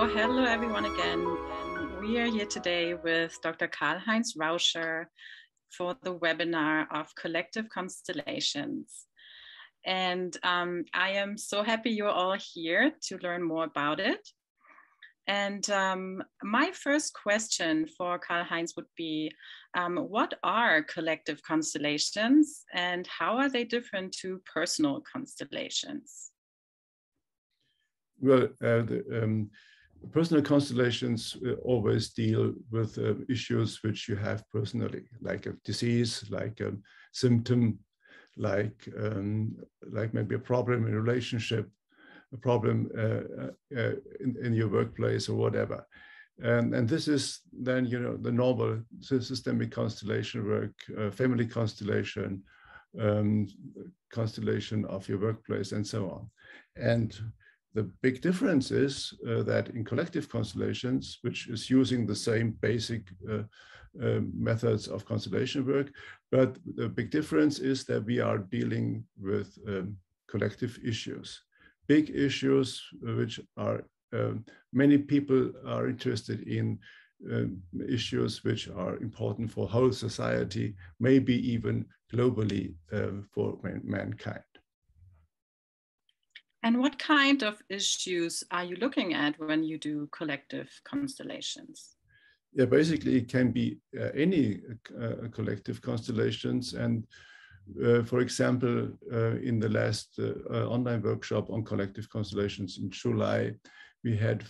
So hello everyone again. And we are here today with Dr. KARL-HEINZ RAUSCHER for the webinar of Collective Constellations. And I am so happy you're all here to learn more about it. And my first question for KARL-HEINZ would be, what are collective constellations and how are they different to personal constellations? Well, personal constellations always deal with issues which you have personally, like a disease, like a symptom, like maybe a problem in a relationship, a problem in your workplace or whatever. And this is then, you know, the normal systemic constellation work, family constellation, constellation of your workplace, and so on. And the big difference is that in collective constellations, which is using the same basic methods of constellation work, but the big difference is that we are dealing with collective issues, big issues which are many people are interested in, issues which are important for whole society, maybe even globally for mankind. And what kind of issues are you looking at when you do collective constellations? Yeah, basically it can be any collective constellations. And for example, in the last online workshop on collective constellations in July, we had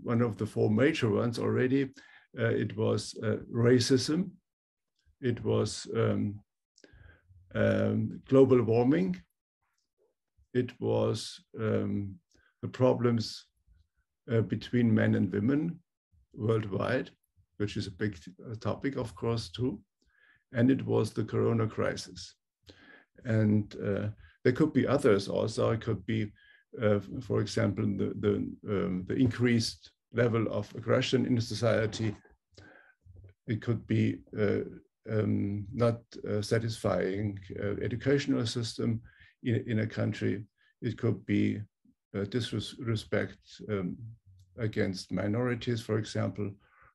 one of the four major ones already. It was racism, it was global warming, it was the problems between men and women worldwide, which is a big topic, of course, too. And it was the Corona crisis. And there could be others also. It could be, for example, the increased level of aggression in society. It could be not satisfying educational system in a country. It could be disrespect against minorities, for example,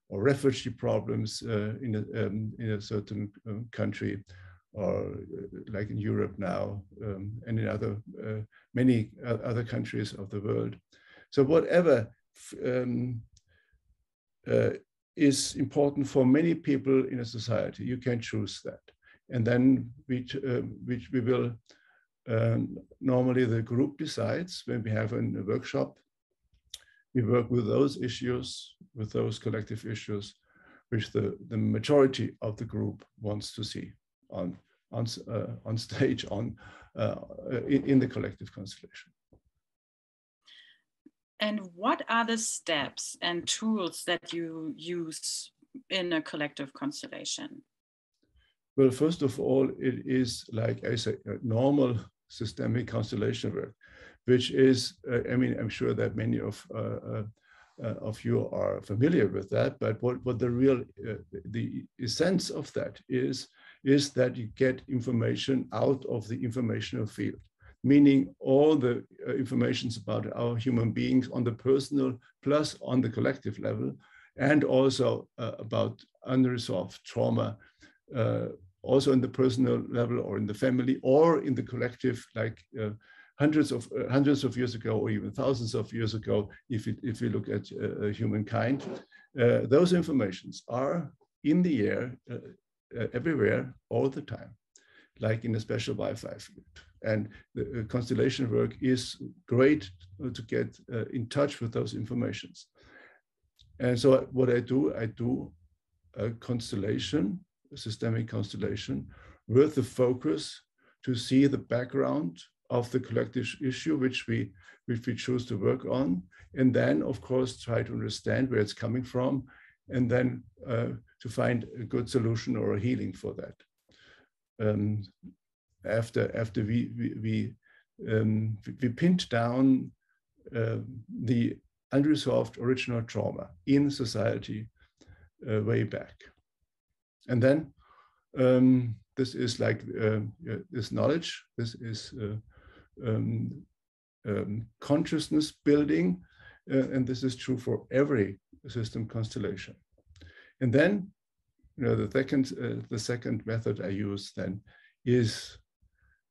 or refugee problems in a certain country, or like in Europe now, and in other many other countries of the world. So whatever is important for many people in a society, you can choose that. And then we will normally the group decides when we have a workshop. We work with those issues, with those collective issues, which the majority of the group wants to see on stage in the collective constellation. And what are the steps and tools that you use in a collective constellation? Well, first of all, it is, like I say, a normal systemic constellation work, which is, I mean, I'm sure that many of you are familiar with that, but what the real, the essence of that is that you get information out of the informational field, meaning all the informations about our human beings on the personal plus on the collective level, and also about unresolved trauma, also in the personal level or in the family or in the collective, like hundreds of years ago or even thousands of years ago, if we look at humankind. Those informations are in the air everywhere all the time, like in a special Wi-Fi field. And the constellation work is great to get in touch with those informations. And so what I do a constellation, a systemic constellation, with the focus to see the background of the collective issue which we choose to work on, and then of course try to understand where it's coming from, and then to find a good solution or a healing for that. After we pinned down the unresolved original trauma in society way back. And then this is like this knowledge, this is consciousness building, and this is true for every system constellation. And then, the second method I use then is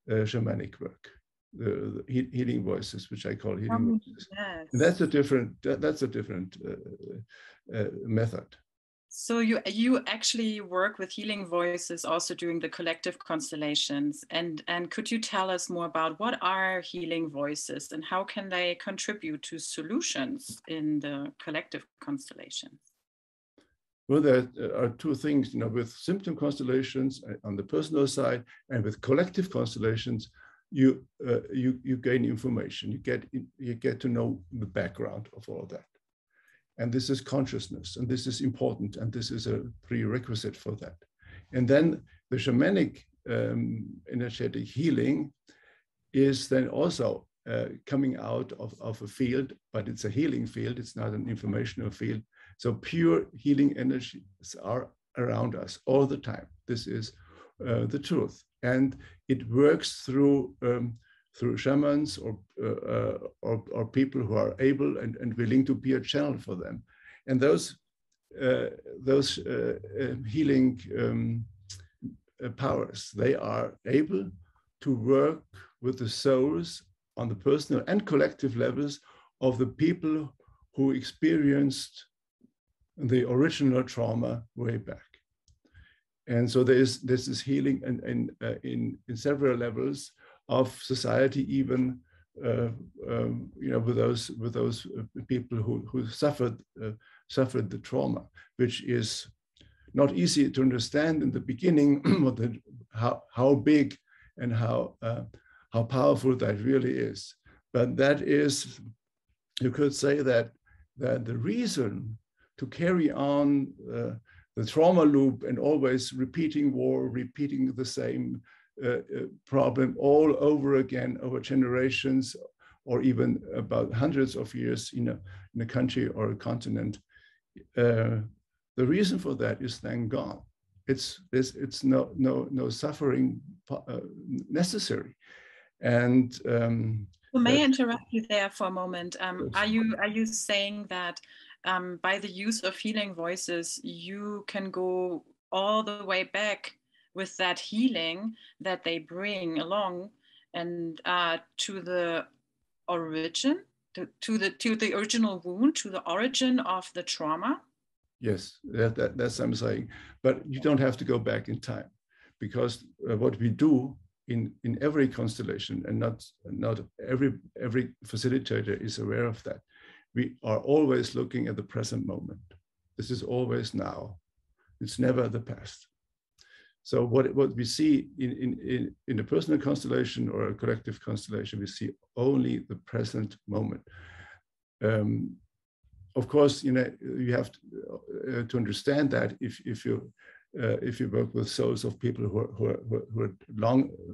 shamanic work, the healing voices, which I call healing voices. Yes. And that's a different method. So you actually work with healing voices also during the collective constellations, and could you tell us more about what are healing voices and how can they contribute to solutions in the collective constellations? Well, there are two things, with symptom constellations on the personal side and with collective constellations, you gain information, you get to know the background of all that. And this is consciousness, and this is important, and this is a prerequisite for that. And then the shamanic energetic healing is then also coming out of a field, but it's a healing field, it's not an informational field. So pure healing energies are around us all the time. This is the truth. And it works through shamans or people who are able and willing to be a channel for them. And those healing powers, they are able to work with the souls on the personal and collective levels of the people who experienced the original trauma way back. And so this is healing in several levels of society, even with those people who suffered the trauma, which is not easy to understand in the beginning, how big and how powerful that really is. But that is, you could say that the reason to carry on the trauma loop and always repeating war, repeating the same problem all over again over generations, or even about hundreds of years in a country or a continent. The reason for that is then gone. It's no suffering necessary. And may I interrupt you there for a moment? Are you saying that by the use of healing voices, you can go all the way back with that healing that they bring along and to the origin, to the original wound, to the origin of the trauma? Yes, that's what I'm saying. But you don't have to go back in time, because what we do in every constellation, and not every facilitator is aware of that, we are always looking at the present moment. This is always now. It's never the past. So what we see in a personal constellation or a collective constellation, we see only the present moment. Of course, you have to understand that if you work with souls of people who are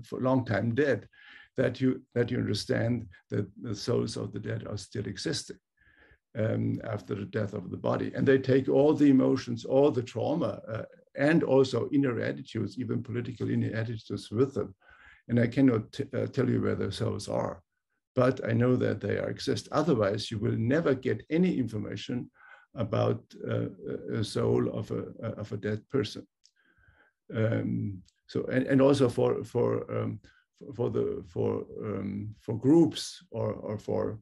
for a long time dead, that you understand that the souls of the dead are still existing after the death of the body, and they take all the emotions, all the trauma, and also inner attitudes, even political inner attitudes with them. And I cannot tell you where the souls are, but I know that they exist. Otherwise, you will never get any information about a soul of a dead person. So and also for groups or for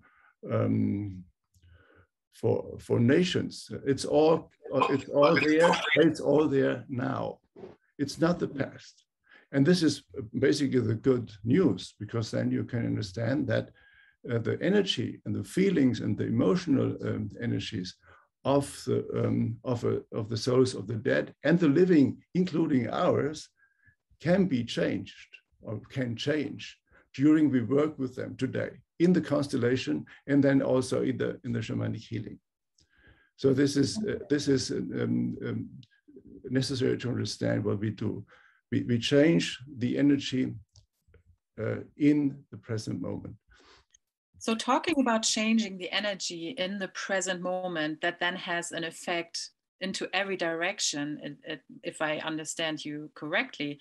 nations, it's all there. It's all there now. It's not the past. And this is basically the good news, because then you can understand that the energy and the feelings and the emotional energies of the souls of the dead and the living, including ours, can be changed or can change during we work with them today in the constellation, and then also in the shamanic healing. So this is necessary to understand what we do. We change the energy in the present moment. So talking about changing the energy in the present moment, that then has an effect into every direction, if I understand you correctly.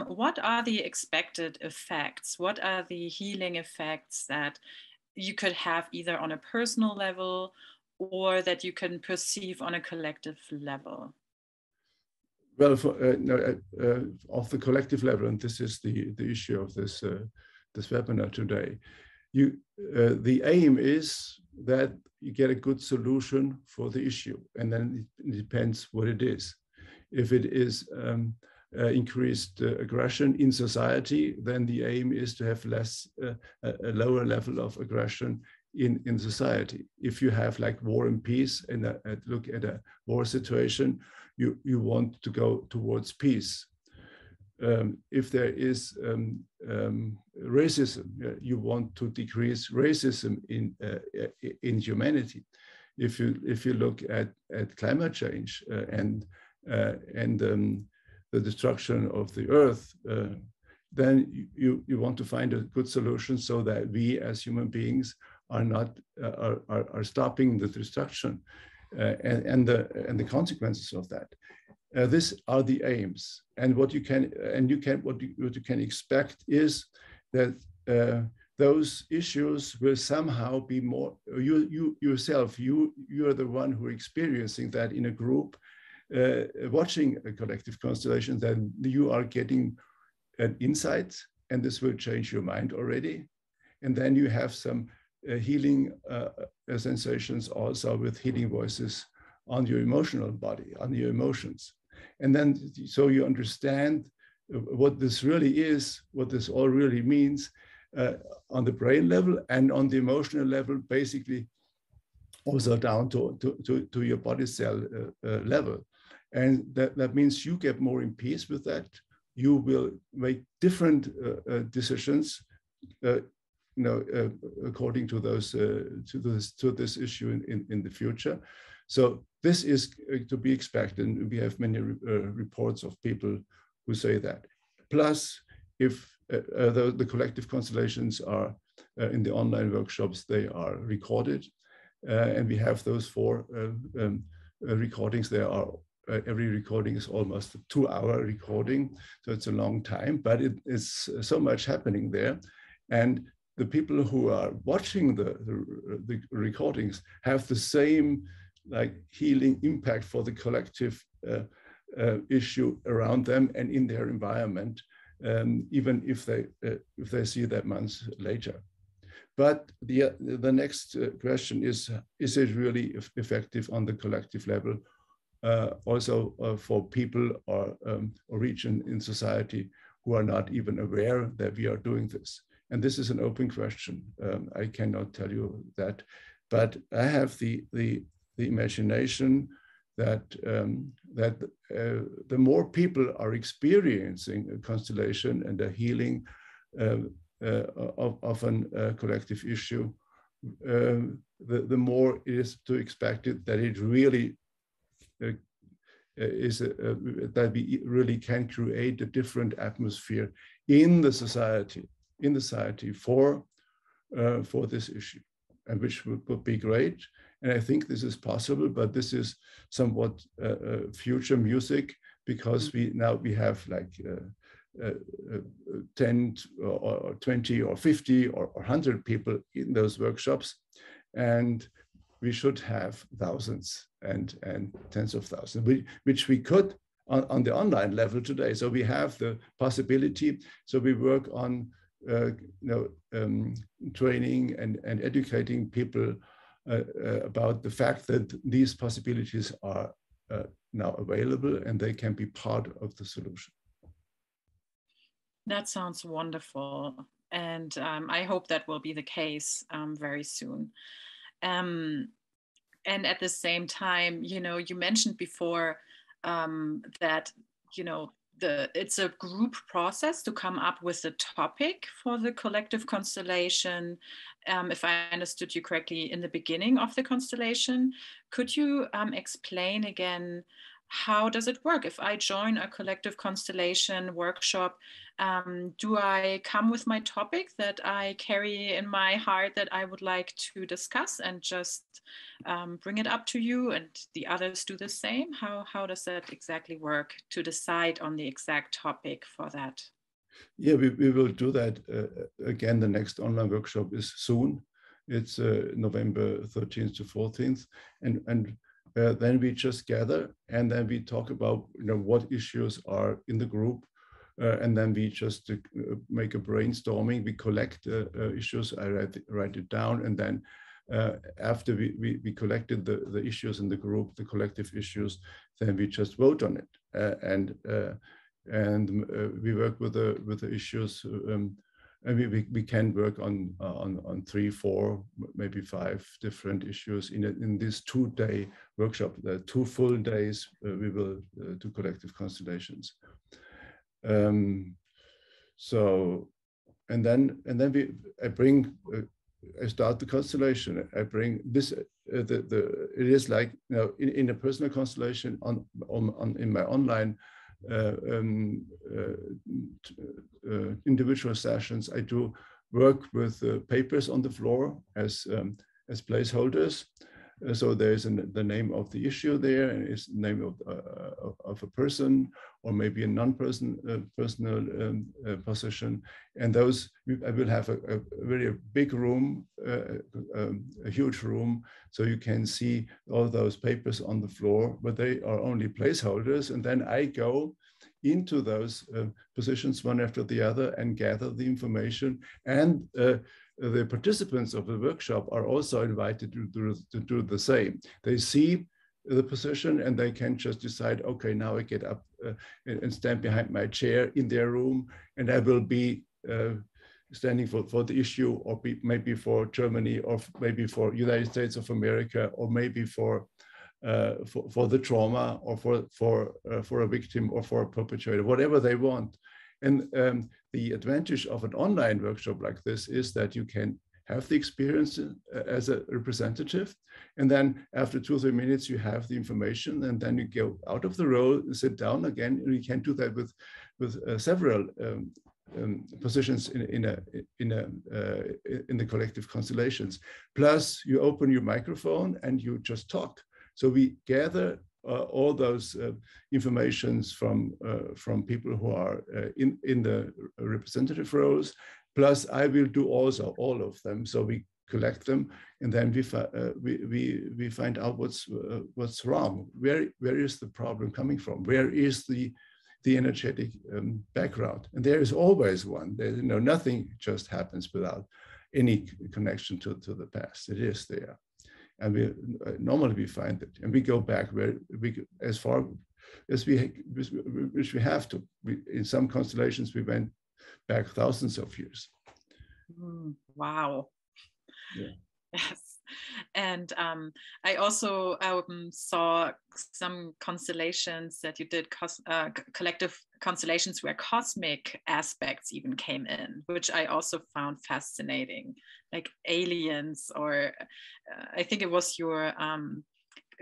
What are the expected effects? What are the healing effects that you could have either on a personal level or that you can perceive on a collective level? Well, of the collective level, and this is the issue of this this webinar today. The aim is that you get a good solution for the issue, and then it depends what it is. If it is increased aggression in society, then the aim is to have a lower level of aggression in society. If you have like war and peace, and look at a war situation, you want to go towards peace. If there is racism, you want to decrease racism in humanity. If you look at climate change and the destruction of the earth, then you want to find a good solution so that we as human beings are not stopping the destruction and the consequences of that. These are the aims, and what you can expect is that those issues will somehow be more. You yourself, you are the one who are experiencing that in a group, watching a collective constellation. Then you are getting an insight, and this will change your mind already, and then you have some healing sensations also with healing voices on your emotional body, on your emotions. And then, so you understand what this really is, what this all really means on the brain level and on the emotional level, basically also down to your body cell level. And that means you get more in peace with that. You will make different decisions, according to those to this issue in the future. So this is to be expected, and we have many reports of people who say that. Plus, if the collective constellations are in the online workshops, they are recorded, and we have those 4 recordings. There are every recording is almost a 2-hour recording, so it's a long time, but it is so much happening there, and the people who are watching the recordings have the same like healing impact for the collective issue around them and in their environment, even if they see that months later. But the next question is it really effective on the collective level, also for people or region in society who are not even aware that we are doing this? And this is an open question. I cannot tell you that, but I have the imagination that the more people are experiencing a constellation and a healing of a collective issue, the more it is to expect it that it really that we really can create a different atmosphere in the society for this issue, and which would be great. And I think this is possible, but this is somewhat future music, because we have like 10 or 20 or 50 or 100 people in those workshops, and we should have thousands and tens of thousands, which we could on the online level today. So we have the possibility. So we work on training and educating people about the fact that these possibilities are now available and they can be part of the solution. That sounds wonderful. And I hope that will be the case very soon. And at the same time, you mentioned before that, it's a group process to come up with a topic for the collective constellation. If I understood you correctly in the beginning of the constellation, could you explain again, how does it work? If I join a collective constellation workshop, do I come with my topic that I carry in my heart that I would like to discuss and just bring it up to you, and the others do the same? How does that exactly work to decide on the exact topic for that? Yeah, we will do that again. The next online workshop is soon It's November 13th to 14th, and then we just gather and then we talk about what issues are in the group, and then we just make a brainstorming. We collect issues. I write it down, and then after we collected the issues in the group, the collective issues, then we just vote on it, and we work with the issues. And we can work on 3, 4, maybe 5 different issues in this 2-day workshop. The 2 full days we will do collective constellations. So and then I start the constellation. I bring this. It is like in a personal constellation in my online. Individual sessions, I do work with papers on the floor as placeholders. So there's the name of the issue there, and it's the name of a person, or maybe a non-personal position. And those, I will have a very big room, a huge room, so you can see all those papers on the floor, but they are only placeholders. And then I go into those positions one after the other and gather the information. And the participants of the workshop are also invited to do the same. They see the position and they can just decide, okay, now I get up and stand behind my chair in their room, and I will be standing for the issue, or maybe for Germany, or maybe for United States of America, or maybe for the trauma, or for a victim, or for a perpetrator, whatever they want. And the advantage of an online workshop like this is that you can have the experience as a representative, and then after 2 or 3 minutes you have the information, and then you go out of the role, sit down again, and you can do that with several positions in the collective constellations. Plus, you open your microphone and you just talk. So we gather all those informations from people who are in the representative roles. Plus, I will do also all of them. So we collect them, and then we find out what's wrong. Where is the problem coming from? Where is the energetic background? And there is always one. Nothing just happens without any connection to the past. It is there. And we normally find it, and we go back as far as which we have to. In some constellations, we went back thousands of years. Wow. Yeah. Yes. And I also saw some constellations that you did, collective constellations where cosmic aspects even came in, which I also found fascinating, like aliens, or I think it was your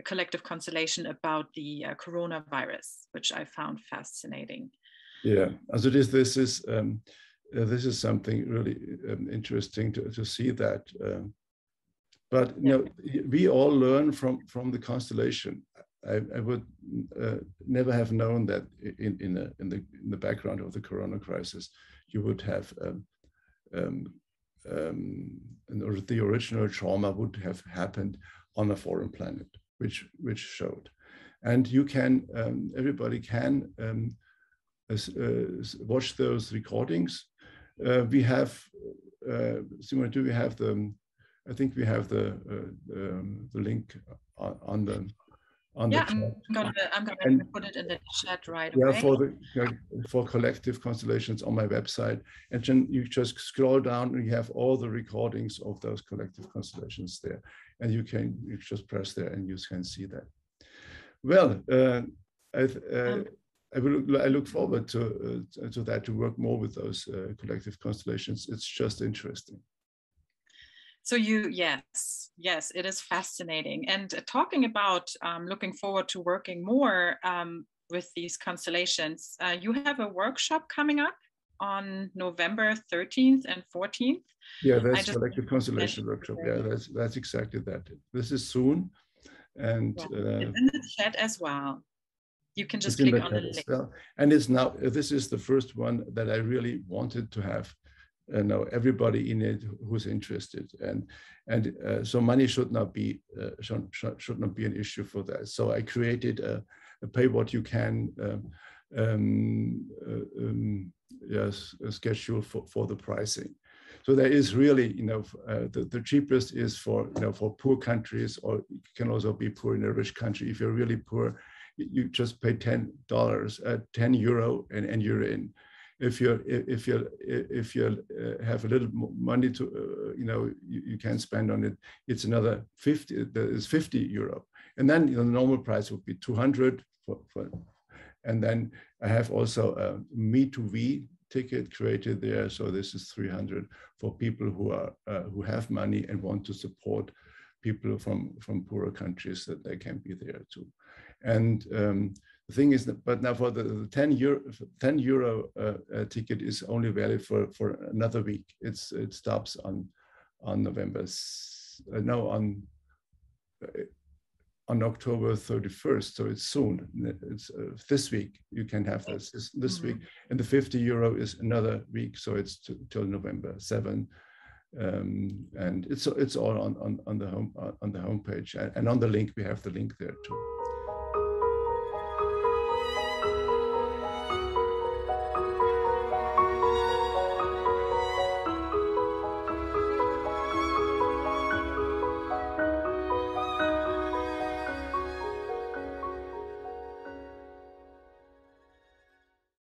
collective constellation about the coronavirus, which I found fascinating. Yeah, so this is something really interesting to see that. But we all learn from the constellation. I would never have known that in the background of the Corona crisis, you would have the original trauma would have happened on a foreign planet, which showed, and you can everybody can watch those recordings. We have Simone, do we have the? I think we have the link on the chat. I'm gonna put it in the chat right away. For collective constellations on my website, and then you just scroll down and you have all the recordings of those collective constellations there, and you just press there and you can see that. Well, I look forward to that, to work more with those collective constellations. It's just interesting. So yes, it is fascinating. And talking about looking forward to working more with these constellations, you have a workshop coming up on November 13th and 14th. Yeah, that's Collective Constellation Workshop. Yeah, that's exactly that. This is soon. And it's in the chat as well. You can just click on the link. Well. And it's now, this is the first one that I really wanted to have everybody in it who's interested, and so money should not be an issue for that. So I created a pay what you can schedule for the pricing. So there is really, the cheapest is for poor countries, or it can also be poor in a rich country. If you're really poor, you just pay €10, €10, and you're in. If you have a little money to, you can spend on it, it's another 50. There is €50, and then the normal price would be 200 for. And then I have also a Me2V ticket created there. So this is 300 for people who have money and want to support people from poorer countries, that they can be there too. And the thing is that, but now for the €10 ticket is only valid for another week. It stops on November, on October 31st. So it's soon. It's this week. You can have this week, and the €50 is another week. So it's till November 7. And it's all on the homepage, and on the link we have the link there too.